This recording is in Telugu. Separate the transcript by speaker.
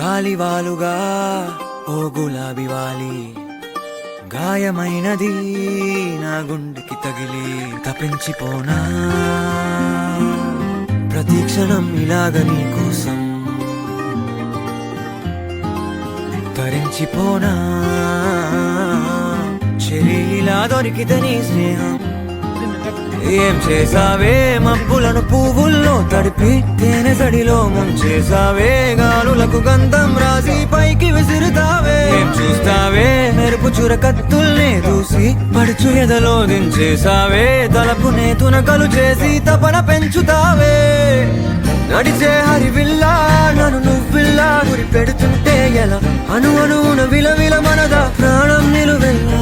Speaker 1: గాలివాలుగా ఓ గులాబీ వాలి గాయమైనది నా గుండెకి తగిలి తపించిపోనా ప్రతీక్షణం ఇలాగ నీ కోసం తరించిపోనా చెలిలా దొరికితే నీ స్నేహం ఏం చేసావే మబ్బులను పువ్వుల్లో తడిపి తేనె సడిలో ముంచేసావే గాలులకు గంధం రాసి పైకి విసురుతావే ఏం చూస్తావే మెరుపు చురకత్తుల్నే దూసి పడుచు ఎదలో దించేసావే తలపునే తునకలు చేసి తపన పెంచుతావే నడిచే హరివిల్లా నన్ను నువ్విల్లా గురి పెడుతుంటే ఎలా అణువున విలవిల మనదా ప్రాణం నిలువెల్లా